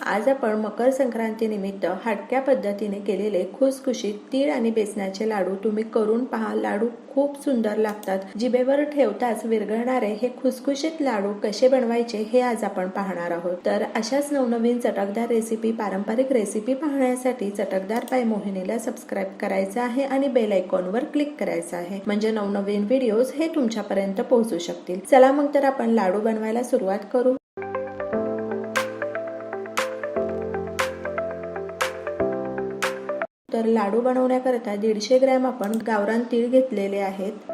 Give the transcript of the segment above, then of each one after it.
आज आपण मकर संक्रांती निमित्त हटक्या पद्धतीने केलेले खुसखुशीत तीळ आणि बेसनाचे लाडू तुम्ही करून पहा। लाडू खूप सुंदर लागतात। जिभेवर ठेवताच विरघळणारे हे खुसखुशीत लाडू कसे बनवायचे हे आज आपण पाहणार आहोत। तर अशाच नवनवीन चटकदार रेसिपी, पारंपरिक रेसिपी पाहण्यासाठी चटकदार बाय मोहिनीला सबस्क्राइब करायचं आहे आणि बेल आयकॉनवर क्लिक करायचं आहे, म्हणजे नवनवीन व्हिडिओज हे तुमच्यापर्यंत पोहोचू शकतील। चला मग तर आपण लाडू बनवायला सुरुवात करू। तर लाडू बनवण्याकरता 150 ग्रॅम आपण गावरान तीळ घेतलेले आहेत।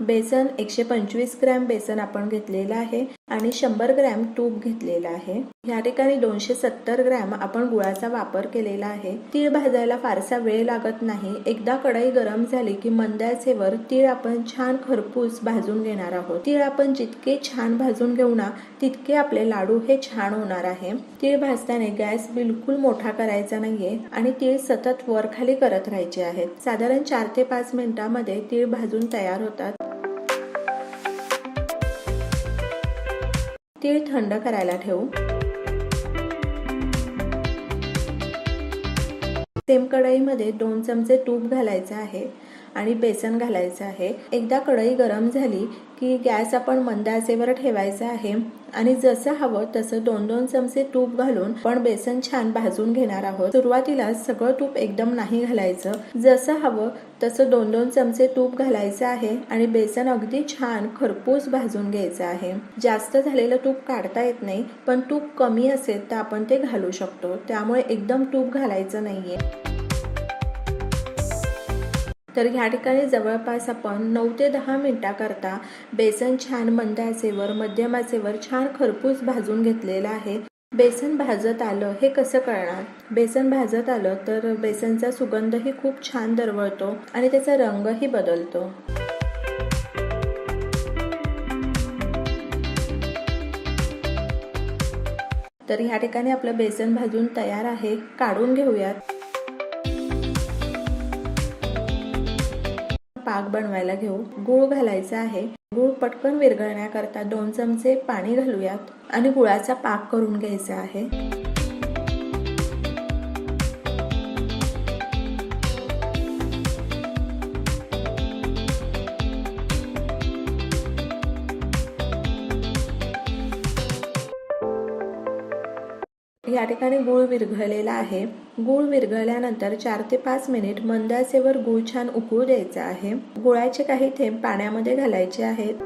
बेसन 125 ग्रॅम बेसन आपण घेतलेला आहे आणि 100 ग्रॅम तूप घेतलेला आहे। या ठिकाणी 270 ग्रॅम आपण गुळाचा वापर केलेला आहे। तीळ भाजायला फारसा वेळ लागत नाही। एकदा कढई गरम झाली की मंद आचेवर तीळ आपण छान खरपूस भाजून घेणार आहोत। तीळ आपण जितके छान भाजून घेऊ ना तितके आपले लाडू हे छान होणार आहे। तीळ भाजताना गॅस बिलकुल मोठा करायचा नाहीये आणि तीळ सतत वर खाली करत राहायचे आहेत। साधारण 4 ते 5 मिनिटांमध्ये तीळ भाजून तयार होतात। तीळ थंड करायला ठेवू। सेम कढईमध्ये 2 चमचे तूप घालायचे आहे आणि बेसन घालायचं आहे। एकदा कढई गरम झाली की गॅस आपण मंद आचेवर ठेवायचा आहे आणि जसं हवं तसं 2-2 चमचे तूप घालून पण बेसन छान भाजून घेणार आहोत। सुरुवातीला सगळं तूप एकदम नाही घालायचं, जसं हवं तसं 2-2 चमचे तूप घालायचं आहे आणि बेसन अगदी छान खरपूस भाजून घ्यायचं आहे। जास्त झालेलं तूप काढता येत नाही, पण तूप कमी असेल तर आपण ते घालू शकतो, त्यामुळे एकदम तूप घालायचं नाहीये। तर ह्या ठिकाणी जवळपास आपण 9 ते 10 मिनिटाकरता बेसन छान मंद आचेवर, मध्यम आचेवर छान खरपूस भाजून घेतलेलं आहे। बेसन भाजत आलं हे कसं कळणार? बेसन भाजत आलं तर बेसनचा सुगंधही खूप छान दरवळतो आणि त्याचा रंगही बदलतो। तर ह्या ठिकाणी आपलं बेसन भाजून तयार आहे, काढून घेऊयात। पाक बनवायला घेऊ। गूळ घालायचा आहे। गूळ पटकन विरघळण्याकरता 2 चमचे पाणी घालूयात आणि गुळाचा पाक करून घ्यायचा आहे। या ठिकाणी गूळ विरघळलेला आहे। गूळ विरघळल्यानंतर 4 ते 5 मिनिट मंद आचेवर गूळ छान उकळू द्यायचा आहे। गुळाचे काही थेंब पाण्यामध्ये घालायचे आहेत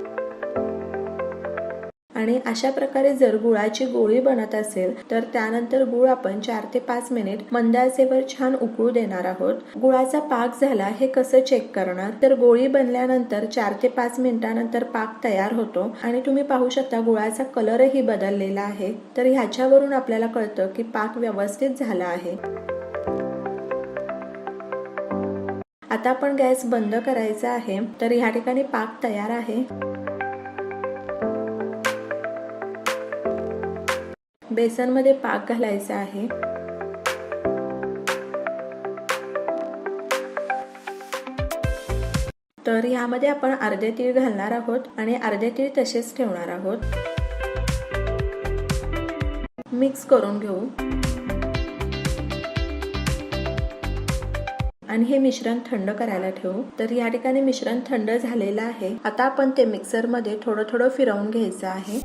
आणि अशा प्रकारे जर गुळाची गोळी बनत असेल तर त्यानंतर गूळ आपण 4 ते 5 मिनिट मंद आचेवर छान उकळू देणार आहोत। गुळाचा पाक झाला हे कसं चेक करणार? तर गोळी बनल्यानंतर 4 ते 5 मिनिटांनंतर पाक तयार होतो आणि तुम्ही पाहू शकता गुळाचा कलरही बदललेला आहे। तर ह्याच्यावरून आपल्याला कळतं की पाक व्यवस्थित झाला आहे। आता आपण गॅस बंद करायचा आहे। तर ह्या ठिकाणी पाक तयार आहे। बेसनमध्ये पाक घालायचा आहे। तर यामध्ये आपण अर्धे तीळ घालणार आहोत आणि अर्धे तीळ तसेच ठेवणार आहोत। मिक्स करून घेऊ आणि हे मिश्रण थंड करायला ठेवू। तर या ठिकाणी मिश्रण थंड झालेलं आहे। आता आपण ते मिक्सरमध्ये थोडं थोडं फिरवून घ्यायचं आहे।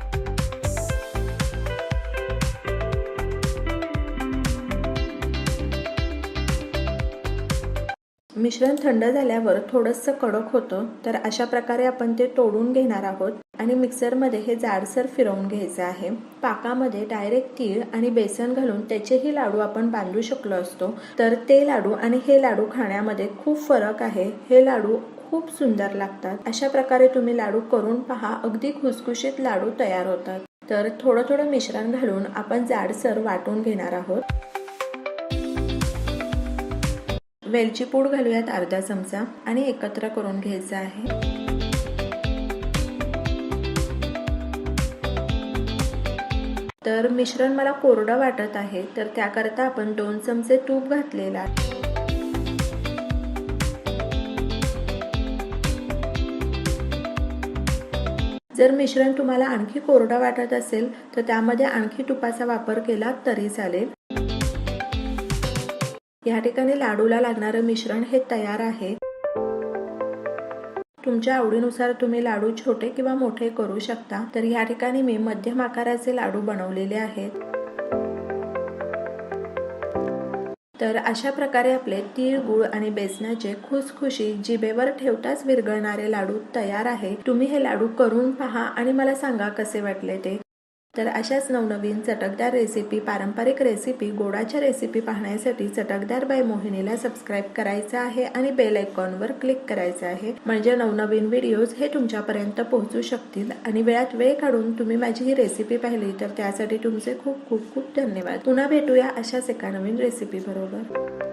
मिश्रण थंड झाल्यावर थोडंसं कडक होतं, तर अशा प्रकारे आपण ते तोडून घेणार आहोत आणि मिक्सरमध्ये हे जाडसर फिरवून घ्यायचं आहे। पाकामध्ये डायरेक्ट तीळ आणि बेसन घालून त्याचेही लाडू आपण बांधू शकलो असतो, तर ते लाडू आणि हे लाडू खाण्यामध्ये खूप फरक आहे। हे लाडू खूप सुंदर लागतात। अशा प्रकारे तुम्ही लाडू करून पहा, अगदी खुसखुशीत लाडू तयार होतात। तर थोडं थोडं मिश्रण घालून आपण जाडसर वाटून घेणार आहोत। वेलची पूड घालूयात अर्धा चमचा आणि एकत्र करून घ्यायचं आहे। तर मिश्रण मला कोरडं वाटत आहे, तर त्याकरता आपण 2 चमचे तूप घातलेला आहे। जर मिश्रण तुम्हाला आणखी कोरडं वाटत असेल तर त्यामध्ये आणखी तुपाचा वापर केला तरी चालेल। या ठिकाणी लाडूला लागणारं मिश्रण हे तयार आहे। तुमच्या आवडीनुसार तुम्ही लाडू छोटे किंवा मोठे करू शकता। तर या ठिकाणी मी मध्यम आकाराचे लाडू बनवलेले आहेत। तर अशा प्रकारे आपले तीळ, गुळ आणि बेसनाचे खुसखुशीत जिभेवर ठेवताच विरघळणारे लाडू तयार आहे। तुम्ही हे लाडू करून पहा आणि मला सांगा कसे वाटले ते। तर अशाच नवनवीन चटकदार रेसिपी, पारंपरिक रेसिपी, गोडाच्या रेसिपी पाहण्यासाठी चटकदार बाय मोहिनीला सबस्क्राईब करायचं आहे आणि बेल आयकॉनवर क्लिक करायचं आहे, म्हणजे नवनवीन व्हिडिओज हे तुमच्यापर्यंत पोहोचू शकतील। आणि वेळात वेळ काढून तुम्ही माझी ही रेसिपी पाहिली तर त्यासाठी तुमचे खूप खूप खूप धन्यवाद। पुन्हा भेटूया अशाच एका नवीन रेसिपी बरोबर।